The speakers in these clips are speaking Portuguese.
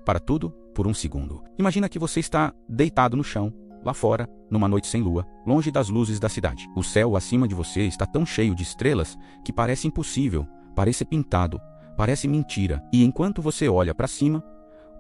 Para tudo por um segundo. Imagina que você está deitado no chão, lá fora, numa noite sem lua, longe das luzes da cidade. O céu acima de você está tão cheio de estrelas que parece impossível, parece pintado, parece mentira. E enquanto você olha para cima,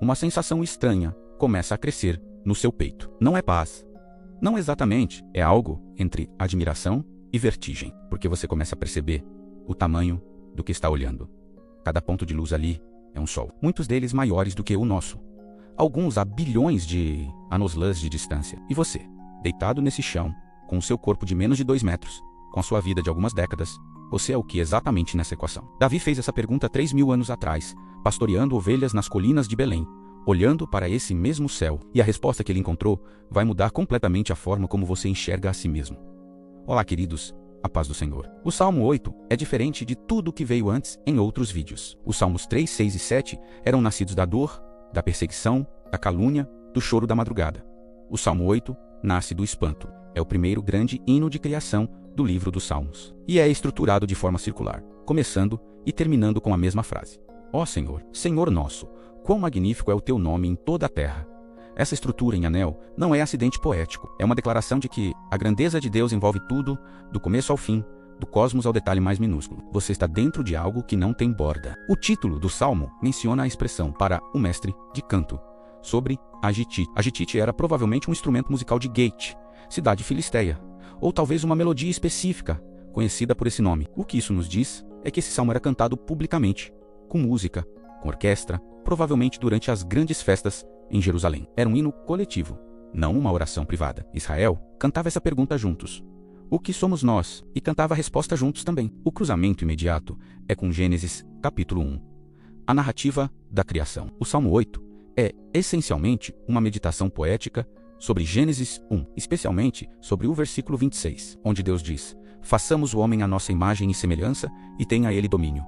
uma sensação estranha começa a crescer no seu peito. Não é paz. Não exatamente. É algo entre admiração e vertigem. Porque você começa a perceber o tamanho do que está olhando. Cada ponto de luz ali é um sol. Muitos deles maiores do que o nosso. Alguns a bilhões de anos-luz de distância. E você, deitado nesse chão, com o seu corpo de menos de 2 metros, com a sua vida de algumas décadas, você é o que exatamente nessa equação? Davi fez essa pergunta 3.000 anos atrás, pastoreando ovelhas nas colinas de Belém, olhando para esse mesmo céu. E a resposta que ele encontrou vai mudar completamente a forma como você enxerga a si mesmo. Olá, queridos. A paz do Senhor. O Salmo 8 é diferente de tudo que veio antes em outros vídeos. Os Salmos 3, 6 e 7 eram nascidos da dor, da perseguição, da calúnia, do choro da madrugada. O Salmo 8 nasce do espanto. É o primeiro grande hino de criação do livro dos Salmos. E é estruturado de forma circular, começando e terminando com a mesma frase. Ó Senhor, Senhor nosso, quão magnífico é o teu nome em toda a terra. Essa estrutura em anel não é acidente poético. É uma declaração de que a grandeza de Deus envolve tudo, do começo ao fim, do cosmos ao detalhe mais minúsculo. Você está dentro de algo que não tem borda. O título do Salmo menciona a expressão para o mestre de canto, sobre a Gitite. A Gitite era provavelmente um instrumento musical de Gate, cidade filisteia, ou talvez uma melodia específica, conhecida por esse nome. O que isso nos diz é que esse salmo era cantado publicamente, com música, com orquestra, provavelmente durante as grandes festas em Jerusalém. Era um hino coletivo, não uma oração privada. Israel cantava essa pergunta juntos. O que somos nós? E cantava a resposta juntos também. O cruzamento imediato é com Gênesis capítulo 1. A narrativa da criação. O Salmo 8 é essencialmente uma meditação poética sobre Gênesis 1, especialmente sobre o versículo 26, onde Deus diz: façamos o homem à nossa imagem e semelhança e tenha ele domínio.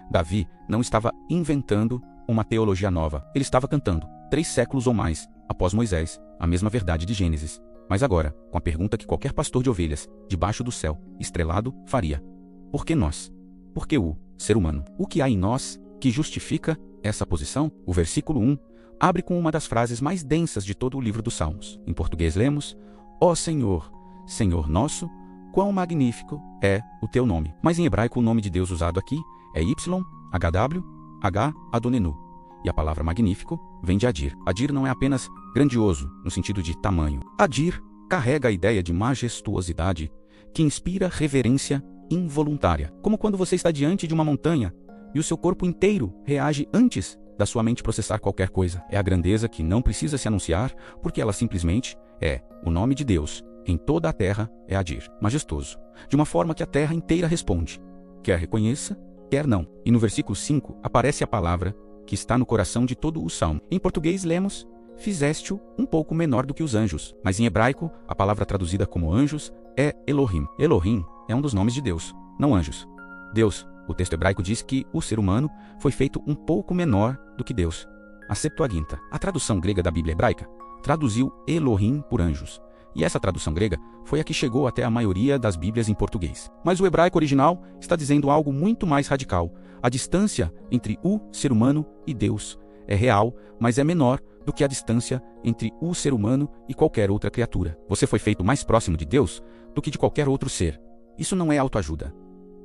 Davi não estava inventando uma teologia nova. Ele estava cantando 3 séculos ou mais após Moisés a mesma verdade de Gênesis. Mas agora, com a pergunta que qualquer pastor de ovelhas, debaixo do céu, estrelado, faria. Por que nós? Por que o ser humano? O que há em nós que justifica essa posição? O versículo 1 abre com uma das frases mais densas de todo o livro dos Salmos. Em português lemos: ó Senhor, Senhor nosso, quão magnífico é o teu nome. Mas em hebraico o nome de Deus usado aqui é YHWH Adonenu. E a palavra magnífico vem de Adir. Adir não é apenas grandioso, no sentido de tamanho. Adir carrega a ideia de majestuosidade que inspira reverência involuntária. Como quando você está diante de uma montanha e o seu corpo inteiro reage antes da sua mente processar qualquer coisa. É a grandeza que não precisa se anunciar, porque ela simplesmente é o nome de Deus. Em toda a terra é Adir, majestoso, de uma forma que a terra inteira responde, quer reconheça, quer não. E no versículo 5 aparece a palavra que está no coração de todo o salmo. Em português lemos: fizeste-o um pouco menor do que os anjos. Mas em hebraico, a palavra traduzida como anjos é Elohim. Elohim é um dos nomes de Deus, não anjos. Deus, o texto hebraico diz que o ser humano foi feito um pouco menor do que Deus. A Septuaginta, a tradução grega da Bíblia hebraica, traduziu Elohim por anjos. E essa tradução grega foi a que chegou até a maioria das Bíblias em português. Mas o hebraico original está dizendo algo muito mais radical. A distância entre o ser humano e Deus é real, mas é menor do que a distância entre o ser humano e qualquer outra criatura. Você foi feito mais próximo de Deus do que de qualquer outro ser. Isso não é autoajuda.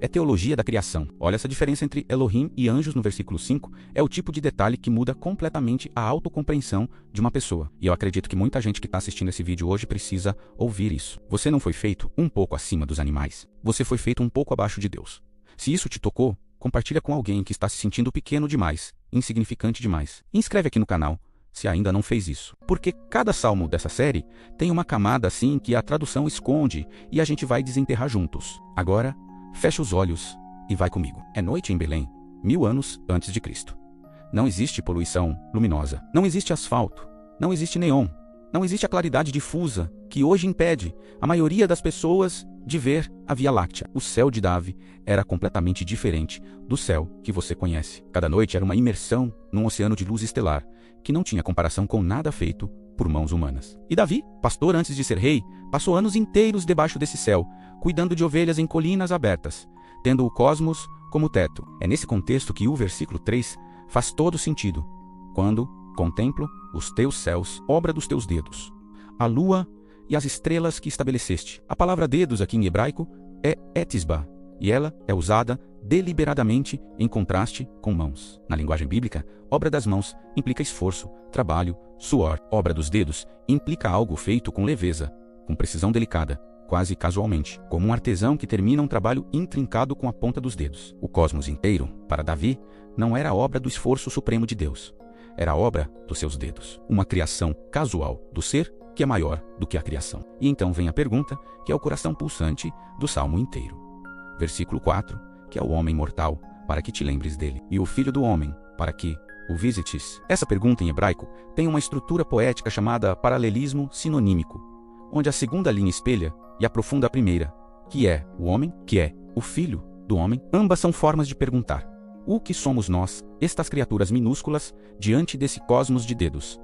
É teologia da criação. Olha essa diferença entre Elohim e anjos no versículo 5. É o tipo de detalhe que muda completamente a autocompreensão de uma pessoa. E eu acredito que muita gente que está assistindo esse vídeo hoje precisa ouvir isso. Você não foi feito um pouco acima dos animais. Você foi feito um pouco abaixo de Deus. Se isso te tocou, compartilha com alguém que está se sentindo pequeno demais, insignificante demais. E inscreve aqui no canal, se ainda não fez isso. Porque cada salmo dessa série tem uma camada assim que a tradução esconde e a gente vai desenterrar juntos. Agora, fecha os olhos e vai comigo. É noite em Belém, 1000 anos antes de Cristo. Não existe poluição luminosa. Não existe asfalto. Não existe neon. Não existe a claridade difusa que hoje impede a maioria das pessoas de ver a Via Láctea. O céu de Davi era completamente diferente do céu que você conhece. Cada noite era uma imersão num oceano de luz estelar que não tinha comparação com nada feito por mãos humanas. E Davi, pastor antes de ser rei, passou anos inteiros debaixo desse céu, cuidando de ovelhas em colinas abertas, tendo o cosmos como teto. É nesse contexto que o versículo 3 faz todo sentido, quando Contemplo os teus céus, obra dos teus dedos, a lua e as estrelas que estabeleceste. A palavra dedos aqui em hebraico é etisba, e ela é usada deliberadamente em contraste com mãos. Na linguagem bíblica, obra das mãos implica esforço, trabalho, suor. Obra dos dedos implica algo feito com leveza, com precisão delicada, quase casualmente, como um artesão que termina um trabalho intrincado com a ponta dos dedos. O cosmos inteiro, para Davi, não era obra do esforço supremo de Deus. Era obra dos seus dedos. Uma criação casual do ser que é maior do que a criação. E então vem a pergunta, que é o coração pulsante do salmo inteiro. Versículo 4, que é o homem mortal, para que te lembres dele, e o filho do homem, para que o visites. Essa pergunta em hebraico tem uma estrutura poética chamada paralelismo sinonímico, onde a segunda linha espelha e aprofunda a primeira, que é o homem, que é o filho do homem. Ambas são formas de perguntar: o que somos nós, estas criaturas minúsculas, diante desse cosmos de dedos?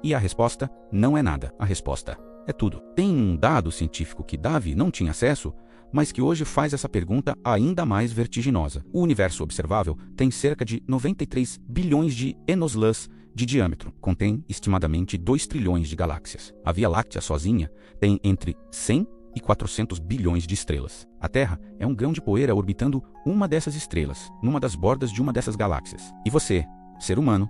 E a resposta não é nada, a resposta é tudo. Tem um dado científico que Davi não tinha acesso, mas que hoje faz essa pergunta ainda mais vertiginosa. O universo observável tem cerca de 93 bilhões de anos-luz de diâmetro. Contém estimadamente 2 trilhões de galáxias. A Via Láctea sozinha tem entre 100 e 400 bilhões de estrelas. A Terra é um grão de poeira orbitando uma dessas estrelas, numa das bordas de uma dessas galáxias. E você, ser humano,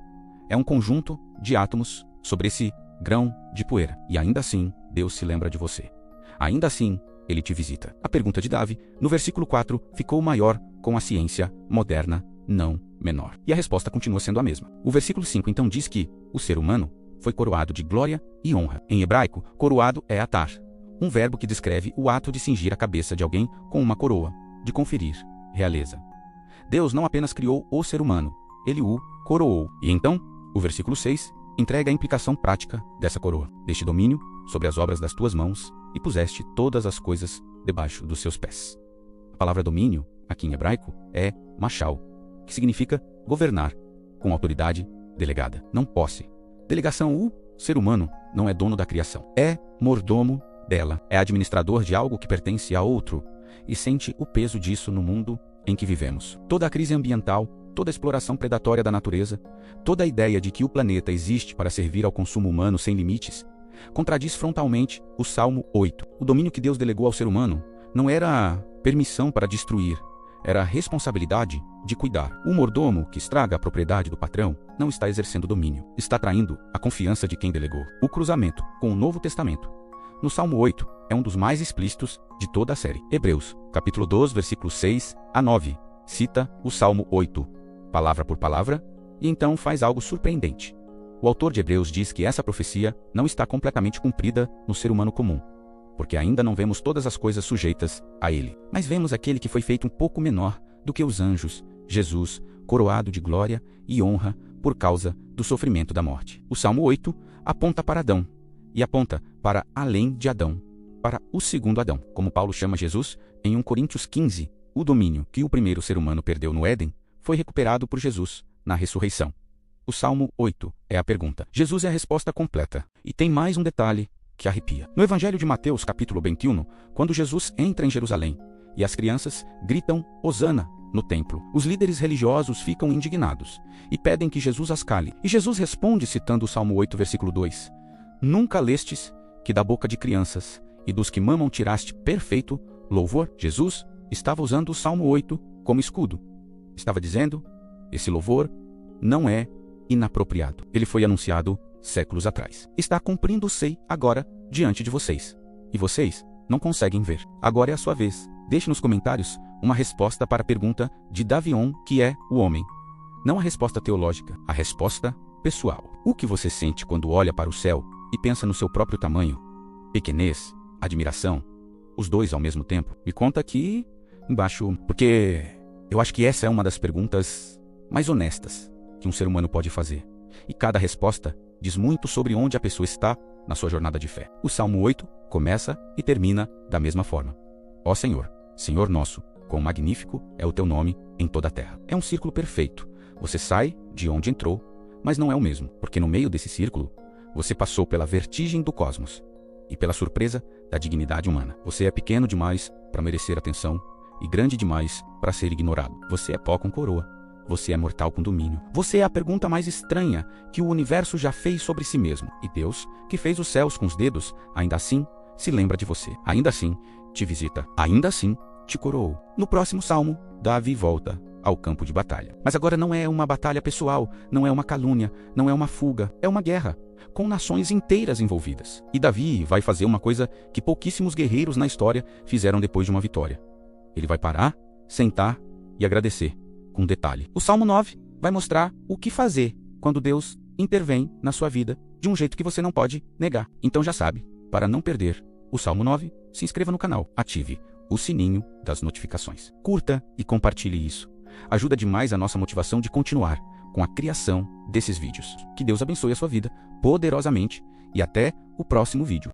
é um conjunto de átomos sobre esse grão de poeira. E ainda assim, Deus se lembra de você. Ainda assim, Ele te visita. A pergunta de Davi, no versículo 4, ficou maior com a ciência moderna, não menor. E a resposta continua sendo a mesma. O versículo 5 então diz que o ser humano foi coroado de glória e honra. Em hebraico, coroado é atar, um verbo que descreve o ato de cingir a cabeça de alguém com uma coroa, de conferir realeza. Deus não apenas criou o ser humano, Ele o coroou. E então, o versículo 6 entrega a implicação prática dessa coroa. Deste domínio sobre as obras das tuas mãos, e puseste todas as coisas debaixo dos seus pés. A palavra domínio, aqui em hebraico, é mashal, que significa governar, com autoridade delegada, não posse. Delegação: o ser humano não é dono da criação, é mordomo dela, é administrador de algo que pertence a outro, e sente o peso disso no mundo em que vivemos. Toda a crise ambiental, toda a exploração predatória da natureza, toda a ideia de que o planeta existe para servir ao consumo humano sem limites, contradiz frontalmente o Salmo 8. O domínio que Deus delegou ao ser humano não era permissão para destruir, era a responsabilidade de cuidar. O mordomo que estraga a propriedade do patrão não está exercendo domínio, está traindo a confiança de quem delegou. O cruzamento com o Novo Testamento, no Salmo 8, é um dos mais explícitos de toda a série. Hebreus, capítulo 12, versículos 6 a 9, cita o Salmo 8, palavra por palavra, e então faz algo surpreendente. O autor de Hebreus diz que essa profecia não está completamente cumprida no ser humano comum, porque ainda não vemos todas as coisas sujeitas a ele. Mas vemos aquele que foi feito um pouco menor do que os anjos, Jesus, coroado de glória e honra por causa do sofrimento da morte. O Salmo 8 aponta para Adão, e aponta para além de Adão, para o segundo Adão. Como Paulo chama Jesus, em 1 Coríntios 15, o domínio que o primeiro ser humano perdeu no Éden foi recuperado por Jesus na ressurreição. O Salmo 8 é a pergunta. Jesus é a resposta completa. E tem mais um detalhe que arrepia. No Evangelho de Mateus, capítulo 21, quando Jesus entra em Jerusalém e as crianças gritam Hosana no templo, os líderes religiosos ficam indignados e pedem que Jesus as cale. E Jesus responde citando o Salmo 8, versículo 2. Nunca lestes que da boca de crianças e dos que mamam tiraste perfeito louvor? Jesus estava usando o Salmo 8 como escudo. Estava dizendo, esse louvor não é inapropriado. Ele foi anunciado séculos atrás. Está cumprindo-se agora diante de vocês. E vocês não conseguem ver. Agora é a sua vez. Deixe nos comentários uma resposta para a pergunta de Davion, que é o homem. Não a resposta teológica, a resposta pessoal. O que você sente quando olha para o céu e pensa no seu próprio tamanho? Pequenez, admiração, os dois ao mesmo tempo? Me conta aqui embaixo, porque eu acho que essa é uma das perguntas mais honestas que um ser humano pode fazer. E cada resposta diz muito sobre onde a pessoa está na sua jornada de fé. O Salmo 8 começa e termina da mesma forma. Ó Senhor, Senhor nosso, quão magnífico é o teu nome em toda a terra. É um círculo perfeito. Você sai de onde entrou, mas não é o mesmo, porque no meio desse círculo, você passou pela vertigem do cosmos e pela surpresa da dignidade humana. Você é pequeno demais para merecer atenção e grande demais para ser ignorado. Você é pó com coroa. Você é mortal com domínio. Você é a pergunta mais estranha que o universo já fez sobre si mesmo. E Deus, que fez os céus com os dedos, ainda assim se lembra de você. Ainda assim te visita. Ainda assim te coroou. No próximo salmo, Davi volta ao campo de batalha. Mas agora não é uma batalha pessoal, não é uma calúnia, não é uma fuga, é uma guerra, com nações inteiras envolvidas. E Davi vai fazer uma coisa que pouquíssimos guerreiros na história fizeram depois de uma vitória. Ele vai parar, sentar e agradecer, com detalhe. O Salmo 9 vai mostrar o que fazer quando Deus intervém na sua vida de um jeito que você não pode negar. Então já sabe, para não perder o Salmo 9, se inscreva no canal, ative o sininho das notificações. Curta e compartilhe isso. Ajuda demais a nossa motivação de continuar com a criação desses vídeos. Que Deus abençoe a sua vida poderosamente e até o próximo vídeo.